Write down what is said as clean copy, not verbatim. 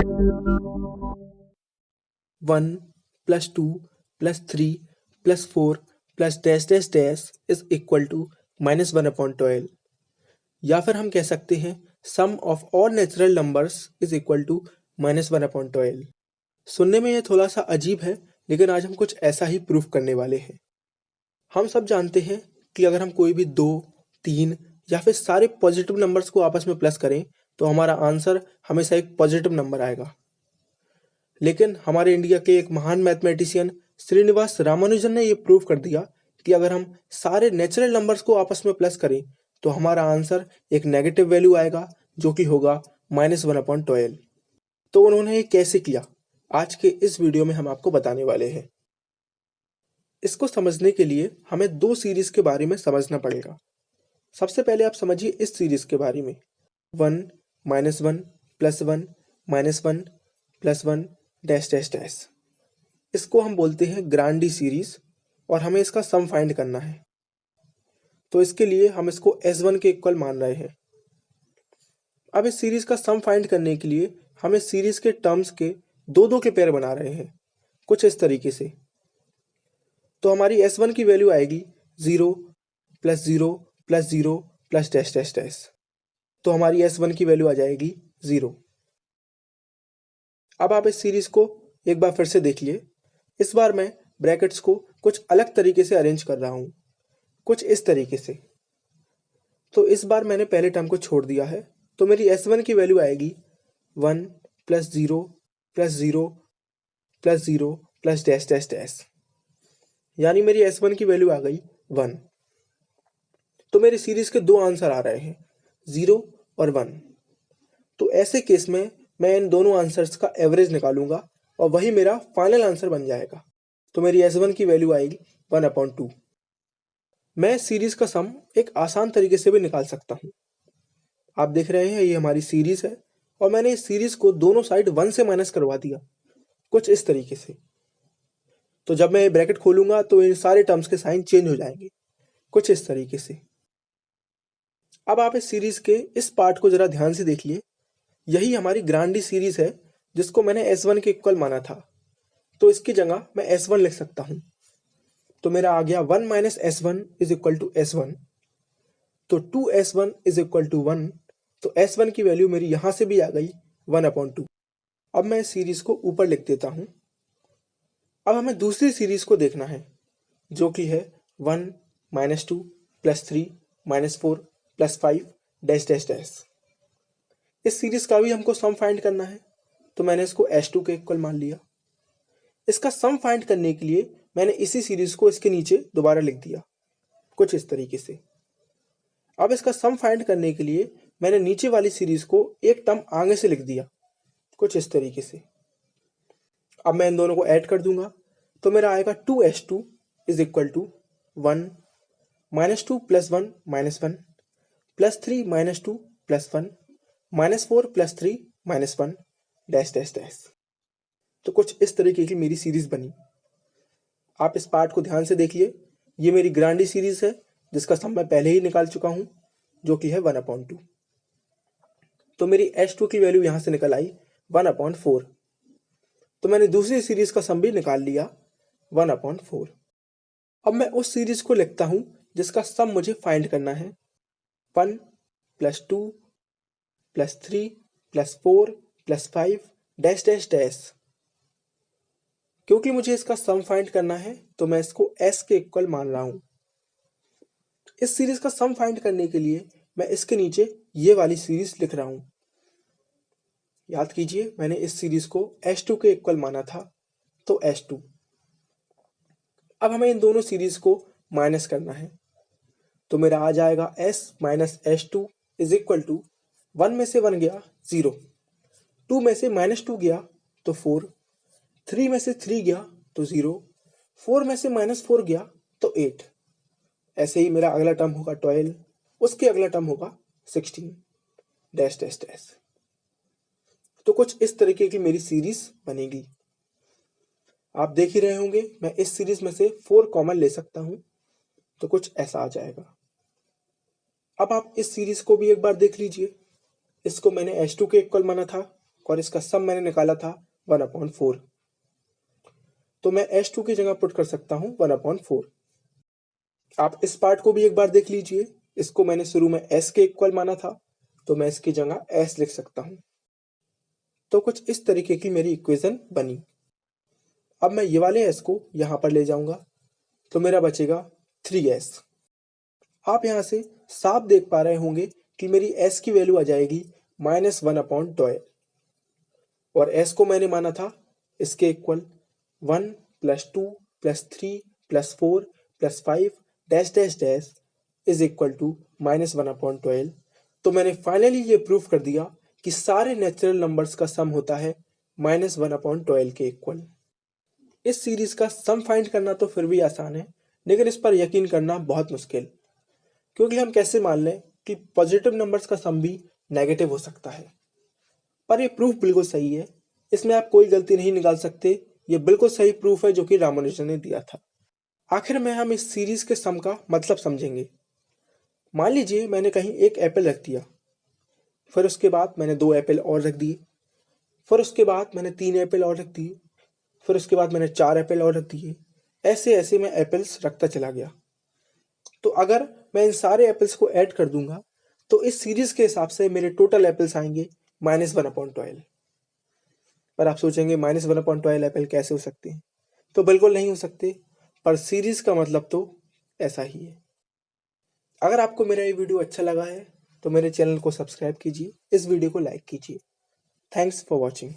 1 plus 2 plus 3 plus 4 plus dash dash dash is equal to -1/12। या फिर हम कह सकते हैं sum of all natural numbers is equal to -1/12। सुनने में ये थोड़ा सा अजीब है, लेकिन आज हम कुछ ऐसा ही प्रूफ करने वाले हैं। हम सब जानते हैं कि अगर हम कोई भी 2, 3 या फिर सारे पॉजिटिव नंबर्स को आपस में प्लस करें तो हमारा आंसर हमेशा एक पॉजिटिव नंबर आएगा। लेकिन हमारे इंडिया के एक महान मैथमेटिशियन श्रीनिवास रामानुजन ने यह प्रूव कर दिया कि अगर हम सारे नेचुरल नंबर्स को आपस में प्लस करें तो हमारा आंसर एक नेगेटिव वैल्यू आएगा, जो कि होगा -1/12। तो उन्होंने ये कैसे किया, आज के इस वीडियो में हम आपको बताने वाले हैं। इसको समझने के लिए हमें 2 सीरीज के बारे में समझना पड़ेगा। सबसे पहले आप समझिए इस सीरीज के बारे में 1 -1 +1 -1 +1 डैश डैश डैश। इसको हम बोलते हैं ग्रांडी सीरीज और हमें इसका सम फाइंड करना है। तो इसके लिए हम इसको S1 के इक्वल मान रहे हैं। अब इस सीरीज का सम फाइंड करने के लिए हम इस सीरीज के टर्म्स के दो के पेयर बना रहे हैं, कुछ इस तरीके से। तो हमारी S1 की वैल्यू आएगी 0 + 0 + 0 + डैश डैश डैश। तो हमारी S1 की वैल्यू आ जाएगी 0। अब आप इस सीरीज को एक बार फिर से देखिए। इस बार मैं ब्रैकेट्स को कुछ अलग तरीके से अरेंज कर रहा हूं, कुछ इस तरीके से। तो इस बार मैंने पहले टर्म को छोड़ दिया है, तो मेरी S1 की वैल्यू आएगी 1 + 0 + 0 + 0 + डैश डैश डैश। यानी मेरी S1 की वैल्यू आ गई 1। तो मेरी सीरीज के 2 आंसर आ रहे हैं, 0 और 1। तो ऐसे केस में मैं इन दोनों आंसर्स का एवरेज निकालूंगा और वही मेरा फाइनल आंसर बन जाएगा। तो मेरी S1 की वैल्यू आएगी 1/2। मैं सीरीज का सम एक आसान तरीके से भी निकाल सकता हूं। आप देख रहे हैं ये हमारी सीरीज है और मैंने इस सीरीज को दोनों साइड 1 से माइनस करवा दिया, कुछ इस तरीके से। तो जब मैं ये ब्रैकेट खोलूंगा तो इन सारे टर्म्स के साइन चेंज हो जाएंगे, कुछ इस तरीके से। अब आप इस सीरीज के इस पार्ट को जरा ध्यान से देखिए। यही हमारी ग्रांडी सीरीज है जिसको मैंने S1 के इक्वल माना था। तो इसकी जगह मैं S1 लिख सकता हूं। तो मेरा आ गया 1 - S1 = S1। तो 2S1 = 1। तो S1 की वैल्यू मेरी यहां से भी आ गई 1/2। अब मैं इस सीरीज को ऊपर लिख देता हूं। अब हमें दूसरी सीरीज को देखना है, जो कि है 1 - 2 + 3 - 4 + 5 डैश डैश डैश। इस सीरीज का भी हमको सम फाइंड करना है, तो मैंने इसको S2 के इक्वल मान लिया। इसका सम फाइंड करने के लिए मैंने इसी सीरीज को इसके नीचे दोबारा लिख दिया, कुछ इस तरीके से। अब इसका सम फाइंड करने के लिए मैंने नीचे वाली सीरीज को एक टर्म आगे से लिख दिया, कुछ इस तरीके से। अब मैं इन दोनों को ऐड कर दूंगा, तो मेरा आएगा 2S2 = 1 - 2 + 1 - 1 + 3 - 2 + 1 - 4 + 3 - 1 डैश डैश डैश। तो कुछ इस तरीके की मेरी सीरीज बनी। आप इस पार्ट को ध्यान से देखिए। ये मेरी ग्रांडी सीरीज है जिसका सम मैं पहले ही निकाल चुका हूं, जो कि है 1/2। तो मेरी S2 की वैल्यू यहां से निकल आई 1/4। तो मैंने दूसरी सीरीज का सम भी निकाल लिया 1/4। अब मैं उस सीरीज को लिखता हूं जिसका सम मुझे फाइंड करना है। 1 + 2 + 3 + 4 + 5 डैश डैश डैश। क्योंकि मुझे इसका सम फाइंड करना है तो मैं इसको S के इक्वल मान रहा हूं। इस सीरीज का सम फाइंड करने के लिए मैं इसके नीचे ये वाली सीरीज लिख रहा हूं। याद कीजिए, मैंने इस सीरीज को S2 के इक्वल माना था, तो S2। अब हमें इन दोनों सीरीज को माइनस करना है, तो मेरा आ जाएगा S - S2 = 1 में से 1 गया 0, 2 में से -2 गया तो 4, 3 में से 3 गया तो 0, 4 में से -4 गया तो 8। ऐसे ही मेरा अगला टर्म होगा 12, उसके अगला टर्म होगा 16 डैश डैश डैश। तो कुछ इस तरीके की मेरी सीरीज बनेगी। आप देख ही रहे होंगे, मैं इस सीरीज में से 4 कॉमन ले सकता हूं, तो कुछ ऐसा आ जाएगा। अब आप इस सीरीज को भी एक बार देख लीजिए। इसको मैंने S2 के इक्वल माना था, और इसका सम मैंने निकाला था 1/4। तो मैं S2 की जगह पुट कर सकता हूँ 1/4। आप इस पार्ट को भी एक बार देख लीजिए। इसको मैंने शुरू में S के इक्वल माना था, तो मैं इसकी जगह S लिख सकता हूँ। तो कुछ इस तरीके की मेरी इक्वेशन बनी। अब मैं ये वाले S को यहाँ पर ले जाऊंगा, तो मेरा बचेगा 3S। आप यहाँ से साफ देख पा रहे होंगे कि मेरी S की वैल्यू आ जाएगी -1/12, और S को मैंने माना था इसके equal 1 + 2 + 3 + 4 + 5 dash dash dash is equal to -1/12। तो मैंने फाइनली ये प्रूफ कर दिया कि सारे नेचुरल नंबर्स का सम होता है -1/12 के इक्वल। इस सीरीज का सम फाइंड करना तो फिर भी आसान है, लेकिन इस पर यकीन करना बहुत मुश्किल, क्योंकि हम कैसे मान लें कि पॉजिटिव नंबर्स का सम भी नेगेटिव हो सकता है। पर ये प्रूफ बिल्कुल सही है, इसमें आप कोई गलती नहीं निकाल सकते। ये बिल्कुल सही प्रूफ है जो कि रामानुजन ने दिया था। आखिर में हम इस सीरीज के सम का मतलब समझेंगे। मान लीजिए मैंने कहीं एक एप्पल रख दिया, फिर उसके बाद मैंने 2 एप्पल और रख दिए, फिर उसके बाद मैंने 3 एप्पल और रख दिए, फिर उसके बाद मैंने 4 एप्पल और रख दिए। ऐसे ऐसे मैं एप्पल्स रखता चला गया। तो अगर मैं इन सारे एप्पल्स को ऐड कर दूंगा, तो इस सीरीज के हिसाब से मेरे टोटल एप्पल्स आएंगे -1/12। पर आप सोचेंगे -1/12 एप्पल कैसे हो सकते हैं? तो बिल्कुल नहीं हो सकते, पर सीरीज का मतलब तो ऐसा ही है। अगर आपको मेरा ये वीडियो अच्छा लगा है तो मेरे चैनल को सब्सक्राइब कीजिए, इस वीडियो को लाइक कीजिए। Thanks for watching.